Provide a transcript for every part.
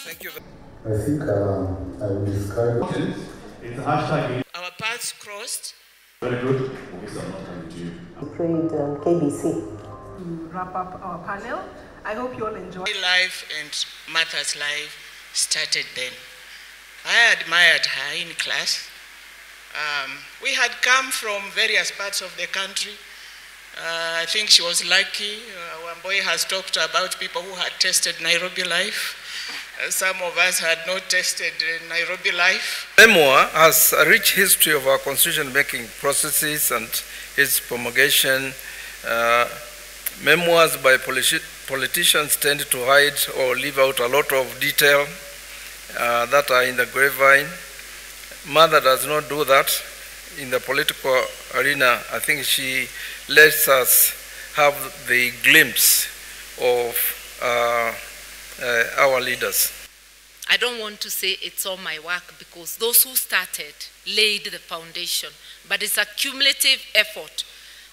Thank you. I think I will describe it. It's a hashtag. Our paths crossed. Very good. Okay, so I'm not coming to you. We prayed KBC. To wrap up our panel, I hope you all enjoy. My life and Martha's life started then. I admired her in class. We had come from various parts of the country. I think she was lucky. Wamboi has talked about people who had tasted Nairobi life. Some of us had not tasted Nairobi life. Memoir has a rich history of our constitution-making processes and its promulgation. Memoirs by politicians tend to hide or leave out a lot of detail that are in the grapevine. Mother does not do that in the political arena. I think she lets us have the glimpse of our leaders. I don't want to say it's all my work because those who started laid the foundation, but it's a cumulative effort.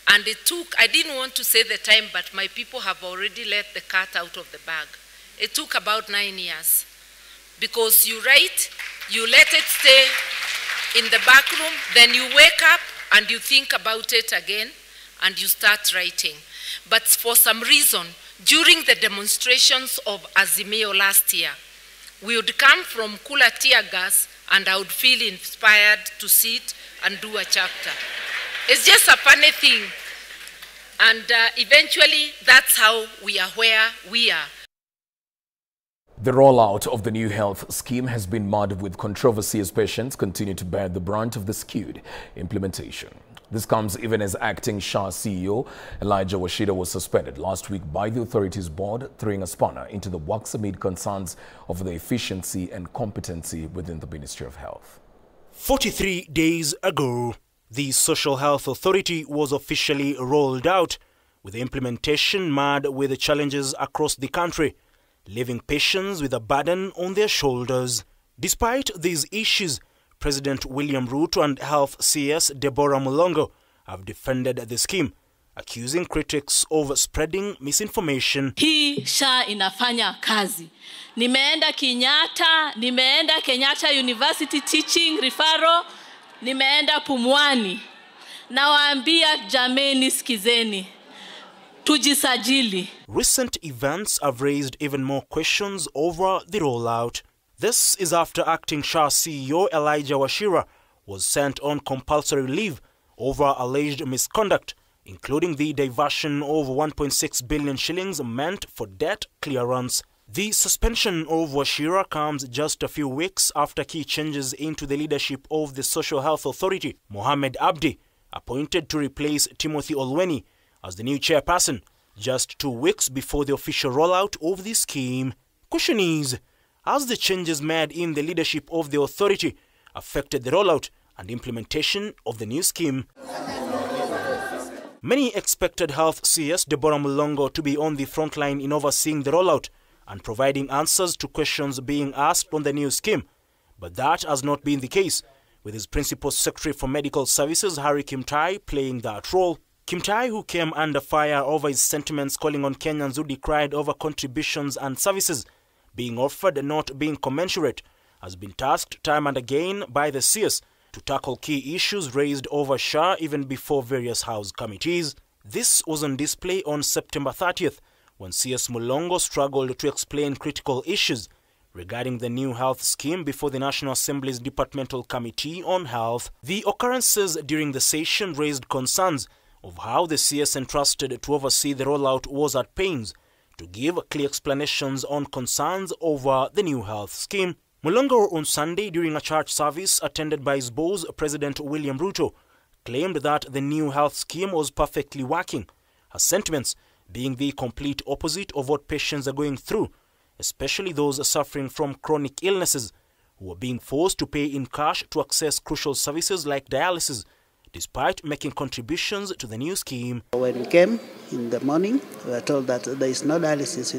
And it took, I didn't want to say the time, but my people have already let the cat out of the bag. It took about 9 years because you write, you let it stay in the back room, then you wake up and you think about it again and you start writing. But for some reason, during the demonstrations of Azimio last year, we would come from cooler tear gas and I would feel inspired to sit and do a chapter. It's just a funny thing. And eventually, that's how we are where we are. The rollout of the new health scheme has been marred with controversy as patients continue to bear the brunt of the skewed implementation. This comes even as acting SHA CEO Elijah Washira was suspended last week by the authorities board, throwing a spanner into the works amid concerns of the efficiency and competency within the Ministry of Health. 43 days ago, the Social Health Authority was officially rolled out, with the implementation marred with the challenges across the country, leaving patients with a burden on their shoulders. Despite these issues, President William Ruto and Health CS Deborah Mulongo have defended the scheme, accusing critics of spreading misinformation. Hii SHA inafanya kazi. Nimeenda Kenyatta University Teaching Referral, nimeenda Pumwani. Nawaambia jameni, sikizeni. Tujisajili. Recent events have raised even more questions over the rollout. This is after acting SHA CEO Elijah Washira was sent on compulsory leave over alleged misconduct, including the diversion of 1.6 billion shillings meant for debt clearance. The suspension of Washira comes just a few weeks after key changes into the leadership of the Social Health Authority. Mohamed Abdi, appointed to replace Timothy Olweni as the new chairperson, just 2 weeks before the official rollout of the scheme. Question is, has the changes made in the leadership of the authority affected the rollout and implementation of the new scheme? Many expected Health CS Deborah Mulongo to be on the front line in overseeing the rollout and providing answers to questions being asked on the new scheme. But that has not been the case, with his Principal Secretary for Medical Services, Harry Kimtai, playing that role. Kimtai, who came under fire over his sentiments calling on Kenyans who decried over contributions and services being offered and not being commensurate, has been tasked time and again by the CS to tackle key issues raised over SHA even before various House committees. This was on display on September 30th when CS Mulongo struggled to explain critical issues regarding the new health scheme before the National Assembly's Departmental Committee on Health. The occurrences during the session raised concerns of how the CS entrusted to oversee the rollout was at pains to give clear explanations on concerns over the new health scheme. Mulongo on Sunday during a church service attended by his boss, President William Ruto, claimed that the new health scheme was perfectly working, her sentiments being the complete opposite of what patients are going through, especially those suffering from chronic illnesses who are being forced to pay in cash to access crucial services like dialysis, despite making contributions to the new scheme. When we came in the morning, we were told that there is no dialysis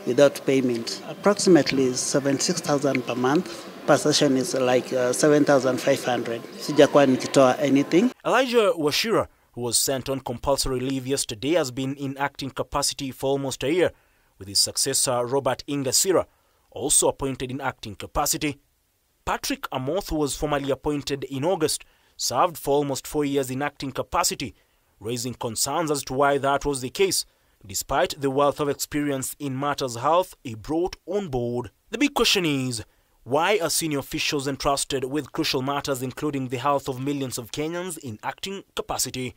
without payment. Approximately 76,000 per month. Per session is like 7,500. Sijakuwa nikitoa anything. Elijah Washira, who was sent on compulsory leave yesterday, has been in acting capacity for almost a year, with his successor Robert Ingasira also appointed in acting capacity. Patrick Amoth, who was formally appointed in August, served for almost 4 years in acting capacity, raising concerns as to why that was the case, despite the wealth of experience in matters health he brought on board. The big question is, why are senior officials entrusted with crucial matters including the health of millions of Kenyans in acting capacity?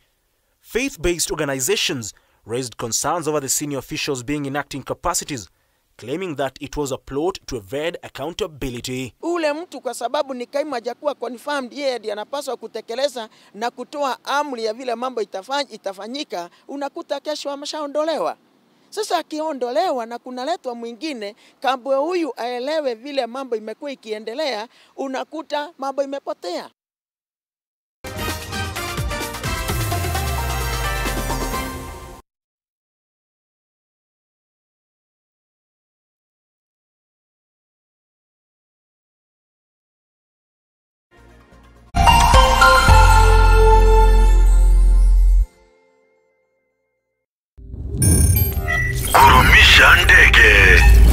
Faith-based organizations raised concerns over the senior officials being in acting capacities, claiming that it was a plot to evade accountability. Ule mtu kwa sababu ni kaimu hajakuwa confirmed, yeye ndiye anapaswa kutekeleza na kutoa amri ya vile mambo itafanyika, unakuta kesho ameshaondolewa. Sasa akiondolewa na kunaletwa mwingine, kabla huyu aelewe vile mambo imekuwa ikiendelea, unakuta mambo imepotea.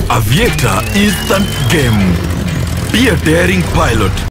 Aviator instant game. Be a daring pilot.